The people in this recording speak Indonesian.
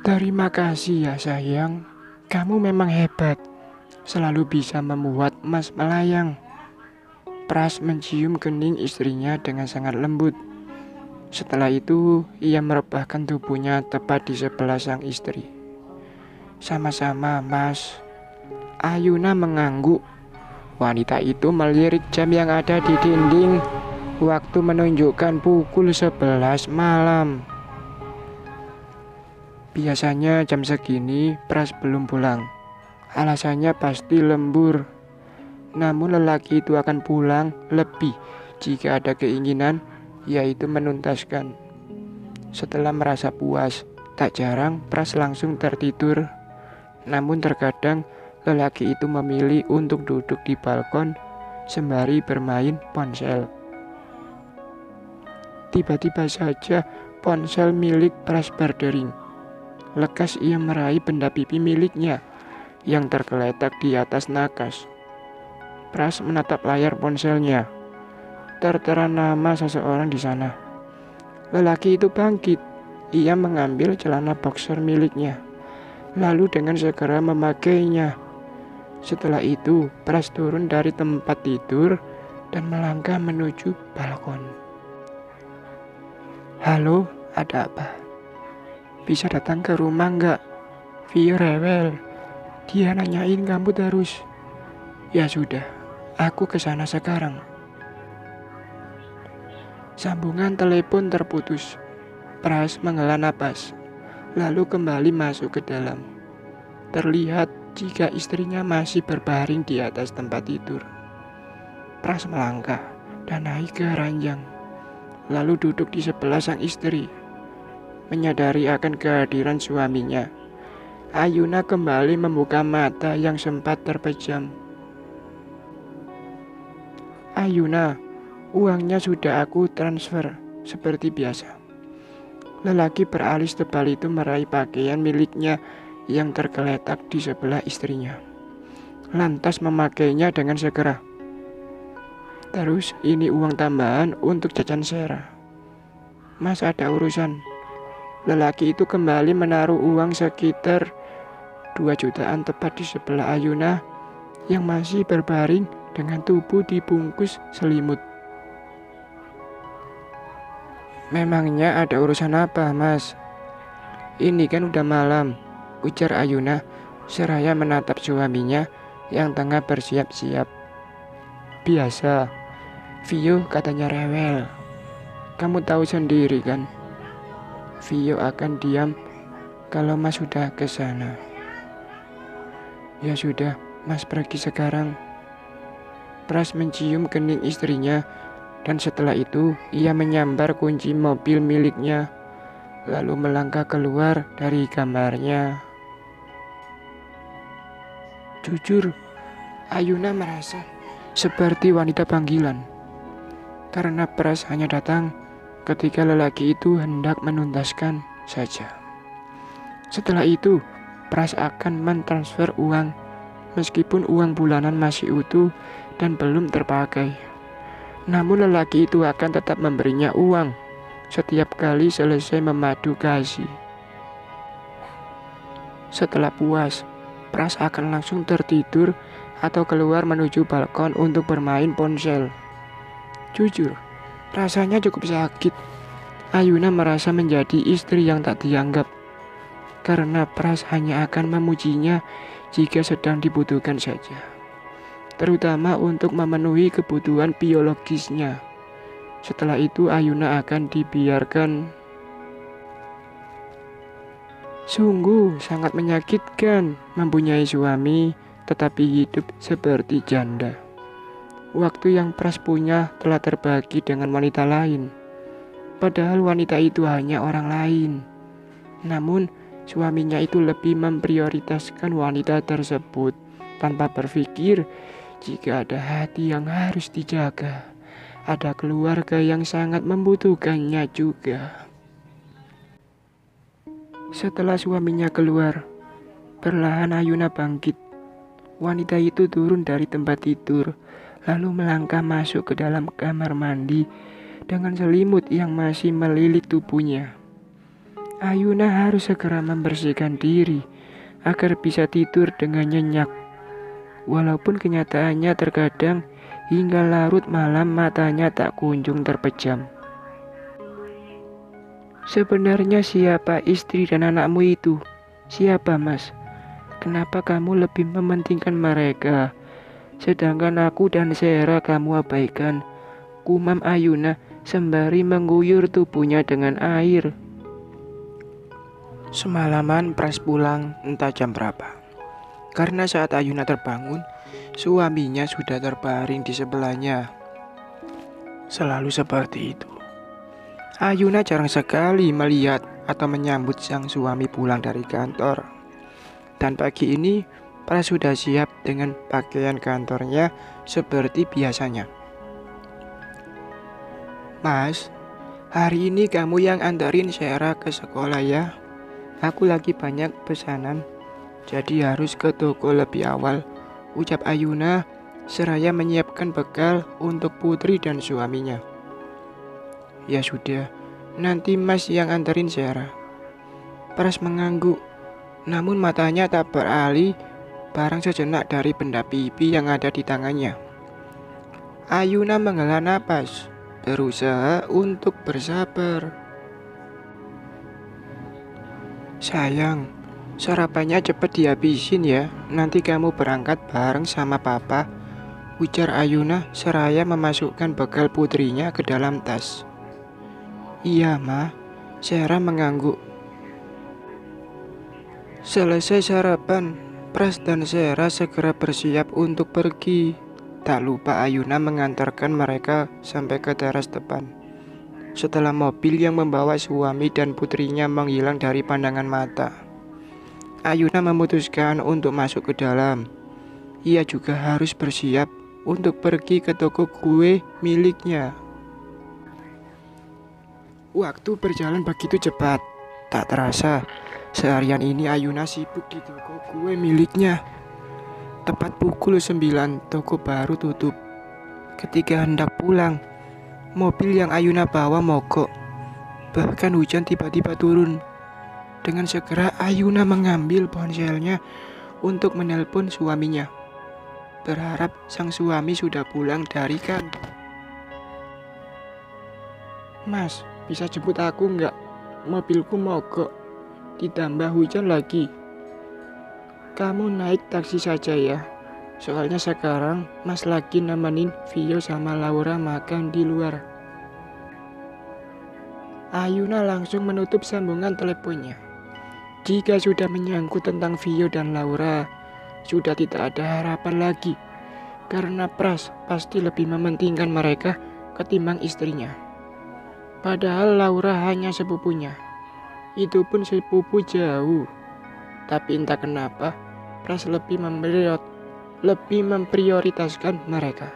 Terima kasih ya sayang, kamu memang hebat, selalu bisa membuat Mas melayang. Pras mencium kening istrinya dengan sangat lembut. Setelah itu, ia merebahkan tubuhnya tepat di sebelah sang istri. Sama-sama, Mas. Ayuna mengangguk. Wanita itu melirik jam yang ada di dinding. Waktu menunjukkan pukul 11 malam. Biasanya jam segini Pras belum pulang. Alasannya pasti lembur. Namun lelaki itu akan pulang lebih jika ada keinginan, yaitu menuntaskan. Setelah merasa puas, tak jarang Pras langsung tertidur. Namun terkadang lelaki itu memilih untuk duduk di balkon sembari bermain ponsel. Tiba-tiba saja ponsel milik Pras berdering. Lekas ia meraih benda pipi miliknya yang tergeletak di atas nakas. Pras menatap layar ponselnya. Tertera nama seseorang di sana. Lelaki itu bangkit. Ia mengambil celana boxer miliknya, lalu dengan segera memakainya. Setelah itu, Pras turun dari tempat tidur dan melangkah menuju balkon. Halo, ada apa? Bisa datang ke rumah nggak? Vio rewel. Dia nanyain kamu terus. Ya sudah, aku ke sana sekarang. Sambungan telepon terputus. Pras menghela napas, lalu kembali masuk ke dalam. Terlihat jika istrinya masih berbaring di atas tempat tidur. Pras melangkah dan naik ke ranjang, lalu duduk di sebelah sang istri. Menyadari akan kehadiran suaminya, Ayuna kembali membuka mata yang sempat terpejam. Ayuna, uangnya sudah aku transfer seperti biasa. Lelaki beralis tebal itu meraih pakaian miliknya yang tergeletak di sebelah istrinya, lantas memakainya dengan segera. Terus ini uang tambahan untuk jajan Sera. Mas ada urusan. Lelaki itu kembali menaruh uang sekitar 2 jutaan tepat di sebelah Ayuna yang masih berbaring dengan tubuh dibungkus selimut. Memangnya ada urusan apa, Mas? Ini kan udah malam, ujar Ayuna seraya menatap suaminya yang tengah bersiap-siap. Biasa, Vio katanya rewel. Kamu tahu sendiri kan, Vio akan diam kalau Mas sudah ke sana. Ya sudah, Mas pergi sekarang. Pras mencium kening istrinya dan setelah itu ia menyambar kunci mobil miliknya, lalu melangkah keluar dari kamarnya. Jujur, Ayuna merasa seperti wanita panggilan, karena Pras hanya datang ketika lelaki itu hendak menuntaskan saja. Setelah itu, Pras akan mentransfer uang, meskipun uang bulanan masih utuh dan belum terpakai. Namun lelaki itu akan tetap memberinya uang setiap kali selesai memadu kasih. Setelah puas, Pras akan langsung tertidur atau keluar menuju balkon untuk bermain ponsel. Jujur, rasanya cukup sakit. Ayuna merasa menjadi istri yang tak dianggap, karena Pras hanya akan memujinya jika sedang dibutuhkan saja, terutama untuk memenuhi kebutuhan biologisnya. Setelah itu Ayuna akan dibiarkan. Sungguh sangat menyakitkan mempunyai suami tetapi hidup seperti janda. Waktu yang Pras punya telah terbagi dengan wanita lain, padahal wanita itu hanya orang lain. Namun suaminya itu lebih memprioritaskan wanita tersebut tanpa berpikir jika ada hati yang harus dijaga, ada keluarga yang sangat membutuhkannya juga. Setelah suaminya keluar, perlahan Ayuna bangkit. Wanita itu turun dari tempat tidur, lalu melangkah masuk ke dalam kamar mandi dengan selimut yang masih melilit tubuhnya. Ayuna harus segera membersihkan diri agar bisa tidur dengan nyenyak. Walaupun kenyataannya terkadang hingga larut malam matanya tak kunjung terpejam. Sebenarnya siapa istri dan anakmu itu? Siapa, Mas? Kenapa kamu lebih mementingkan mereka? Sedangkan aku dan Sera kamu abaikan. Kumam Ayuna sembari mengguyur tubuhnya dengan air. Semalaman Pras pulang entah jam berapa. Karena saat Ayuna terbangun, suaminya sudah terbaring di sebelahnya. Selalu seperti itu. Ayuna jarang sekali melihat atau menyambut sang suami pulang dari kantor. Dan pagi ini, Pras sudah siap dengan pakaian kantornya seperti biasanya. Mas, hari ini kamu yang antarin Sera ke sekolah ya. Aku lagi banyak pesanan, jadi harus ke toko lebih awal, ucap Ayuna seraya menyiapkan bekal untuk Putri dan suaminya. Ya sudah, nanti Mas yang antarin Sera. Pras mengangguk, namun matanya tak beralih barang sejenak dari benda pipi yang ada di tangannya. Ayuna menghela napas, berusaha untuk bersabar. Sayang, sarapannya cepat dihabisin ya. Nanti kamu berangkat bareng sama papa, ujar Ayuna seraya memasukkan bekal putrinya ke dalam tas. Iya, Ma. Sera mengangguk. Selesai sarapan, Pras dan Sera segera bersiap untuk pergi. Tak lupa Ayuna mengantarkan mereka sampai ke teras depan. Setelah mobil yang membawa suami dan putrinya menghilang dari pandangan mata, Ayuna memutuskan untuk masuk ke dalam. Ia juga harus bersiap untuk pergi ke toko kue miliknya. Waktu berjalan begitu cepat, tak terasa seharian ini Ayuna sibuk di toko kue miliknya. Tepat pukul 9, toko baru tutup. Ketika hendak pulang, mobil yang Ayuna bawa mogok. Bahkan hujan tiba-tiba turun. Dengan segera Ayuna mengambil ponselnya untuk menelpon suaminya, berharap sang suami sudah pulang dari kantor. Mas, bisa jemput aku nggak? Mobilku mogok, ditambah hujan lagi. Kamu naik taksi saja ya. Soalnya sekarang Mas lagi nemenin Vio sama Laura makan di luar. Ayuna langsung menutup sambungan teleponnya. Jika sudah menyangkut tentang Vio dan Laura, sudah tidak ada harapan lagi. Karena Pras pasti lebih mementingkan mereka ketimbang istrinya. Padahal Laura hanya sepupunya. Itu pun sepupu jauh. Tapi entah kenapa Pras lebih memprioritaskan mereka.